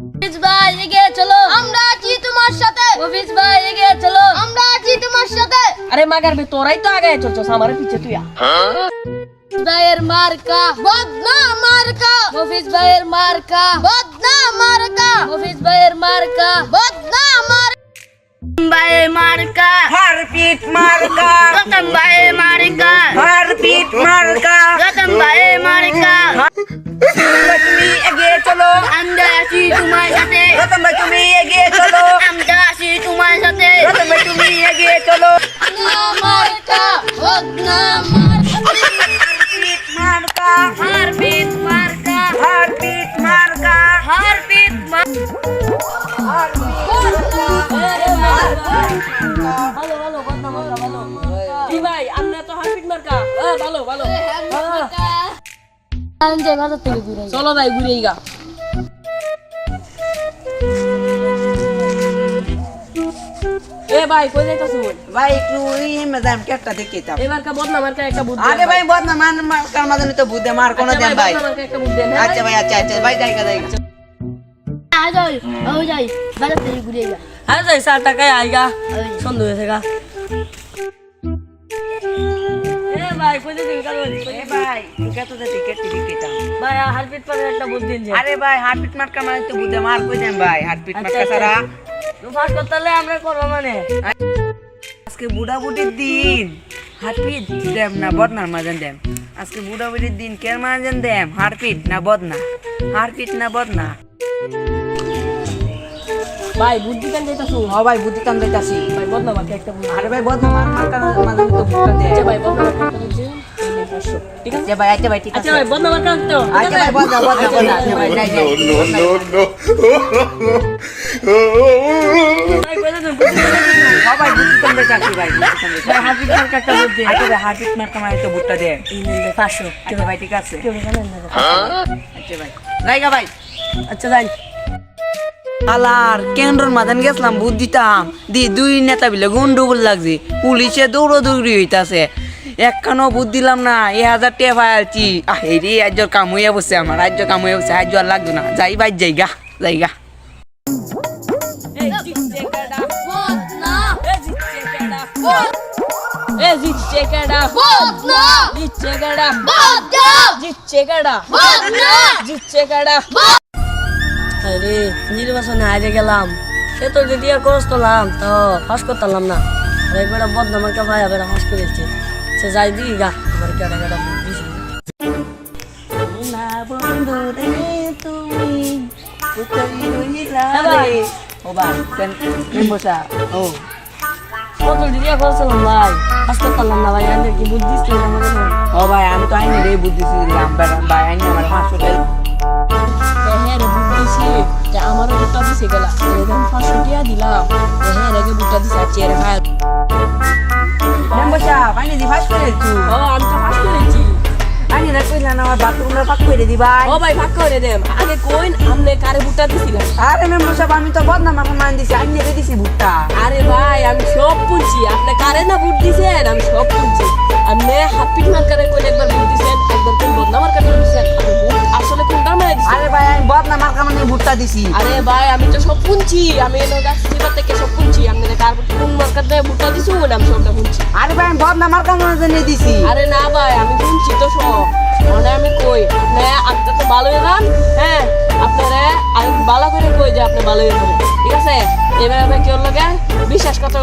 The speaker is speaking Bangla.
হাফিজ ভাই এগিয়ে চলো, আমরা আছি তোমার সাথে। হাফিজ ভাই এগিয়ে চলো, আমরা আছি তোমার সাথে। আরে মাগার বে তোরাই তো আগে চলছস আমার পিছে তুই হাফিজ ভাইয়ের মার্কা বদনা মার্কা, হাফিজ ভাইয়ের মার্কা বদনা মার্কা, হাফিজ ভাইয়ের মার্কা বদনা মার্কা, ভাইয়ের মার্কা হারপিট মার্কা, রতন ভাইয়ের মার্কা হারপিট মার্কা, রতন ভাইয়ের মার্কা। তুমি এগিয়ে চলো, আমরা আছি তোমার সাথে, রতন ভাই তুমি এগিয়ে চলো, আমরা আছি তোমার সাথে। রতন ভাই তুমি এগিয়ে চলো। মার্কা বদনা মার্কা, হারপিট মার্কা, হারপিট মার্কা, হারপিট মার্কা, হারপিট মার্কা। ভালো ভালো কথা মার্কা ভালো জি ভাই আমরা তো হাফিজ মার্কা ভালো ভালো আনজে বাজার থেকে ঘুরে চলো ভাই ঘুরেই গা এ ভাই কই যাইতাছ ভাই একটু ওই ম্যাডাম কেটটা দেখে দাও। এবার কা বদনা মার্কা একটা বুদ্ধি আরে ভাই বদনা মার্কার মাঝে তো বুদ্ধে মার কোন দেন ভাই। মার্কা একটা বুদ্ধি দেন আচ্ছা ভাই আচ্ছা আচ্ছা ভাই জায়গা জায়গা। আজই ও যাই বাজার থেকে ঘুরে যা। আরে যাই 60 টাকায় আইগা সন্ধ্যা হয়েছে গা এ ভাই কই যাইছিস কালো এ ভাই টিকা তো টিকেট দেখে দাও। ভাই হারপিট পারে একটা বুদ্ধি দিন আরে ভাই হারপিট মার্কার মাঝে তো বুদ্ধে মার কই দেন ভাই হারপিট মার্কা ছাড়া। ফাঁস করতে আমরা করবো মানে আজকে বুড়া বুড়ির দিন হারপিট দেম না বদনার মাঝে দেম। আজকে বুড়া বুড়ির দিন কের মাঝে দেম হারপিট না বদনা, হারপিট না বদনা। ভাই বুদ্ধি কেন যাইতাছ হ ভাই বুদ্ধি কাম দিতাছি। ভাই বদনা মার্কা একটা বুদ্ধি আরে ভাই বদনা মার্কার মাঝে তো বুদ্ধা দে। আচ্ছা ভাই বদনা মার্কা একটা বুদ্ধি ঠিক আছে আচ্ছা ভাই আচ্ছা ভাই ঠিক আছে। আচ্ছা ভাই বদনা মার্কা তো আচ্ছা ভাই বদনা বদনা বদনা আচ্ছা ভাই যাই যাই। ভাই কই যাইতাছ বুদ্ধি হ ভাই বুদ্ধি কাম দিতাছি ভাই বুদ্ধি কাম দিতাছি। ভাই হারপিট মার্কা একটা বুদ্ধি আচ্ছা ভাই হারপিট মার্কার মাঝে তো বুদ্ধা দে। এই নেন 500 আচ্ছা ভাই ঠিক আছে। কেউ জানেন না আচ্ছা ভাই জায়গা ভাই। আচ্ছা যাই আলার কেন্দ্রর মাঝান গেছিলাম বুদ্ধ দিতাম দি দুই নেতা বিলে গন্ডগোল লাগছে পুলিশে দৌড়ি হইতাছে একখানো বুদ্ধ দিলাম না 1000 টাকা পাইছি আহেরি আজর কাম হইয়া বসে আমার আজর কাম হইয়া বসে আজ আর লাগতো না যাই ভাই জায়গা জায়গা এই জিতছে কাডা বদনা এই জিতছে কাডা বদনা জিতছে কাডা বদনা জিতছে কাডা বদনা জিতছে কাডা আরে নির্বাচনে হারে গেলাম সে তো যদি আর খরচ করলাম তো ফাঁস করতাম না আর একবার বদনাম একটা ভাই আবার ফাঁস করেছে সে যাই দিই গা আমার কেডা কেডা বুঝিস না বন্ধু রে তুমি পুতলি রইলা ভাই ও ভাই কেন বসা ও কত যদি আর খরচ করলাম ভাই ফাঁস করতাম না ভাই আমাদের কি বুদ্ধিস তুই আমাদের ও ভাই আমি তো আইনি রে বুদ্ধি দিলাম ভাই আইনি আমার 500 টাকা হ্যাঁ রে বুঝতেছি যে আমারও বুটটা দিছে গেলা এরকম 500 টাকা দিলাম হ্যাঁ রেগে বুটটা দিছে আর চেয়ারে ভাই বসা আইনি দি ফাঁস করে তুই ও আমি তো ফাঁস করেছি আইনি না কইলা না আমার বাথরুমে পাক করে দি ভাই ও ভাই ভাগ করে দেম আগে কইন আমনে কারে বুটটা দিছিলেন আরে মেম্বার সাহেব আমি তো বদনাম আমার মান দিছি আইনি রে দিছি ভুট্টা আরে ভাই আমি সব শুনছি আপনি কারে না বুট দিছেন আমি সব শুনছি আপনি হাফিজ মার্কারে কইলে একবার বুট দিছেন একবার কোন বদনা মার্কারে দিছেন আমি বুট আসলে কোনটা মানে দিছি আরে ভাই আমি বদনাম মার্কা মানে ভুট্টা দিছি আরে ভাই আমি তো সব শুনছি আমি এনে গাছিবা থেকে সব শুনছি আপনি কার কোন মার্কারে বুটটা দিছো আমি সবটা শুনছি আরে ভাই আমি বদনাম মার্কা মানে দিছি আরে না ভাই আমি শুনছি তো সব মানে আমি কই আপনি তো ভালোই গান হ্যাঁ আপনারা আমি ভালো করে কই যে আপনি ভালোই গান ঠিক আছে এবার কেউ লোকে বিশ্বাস করতে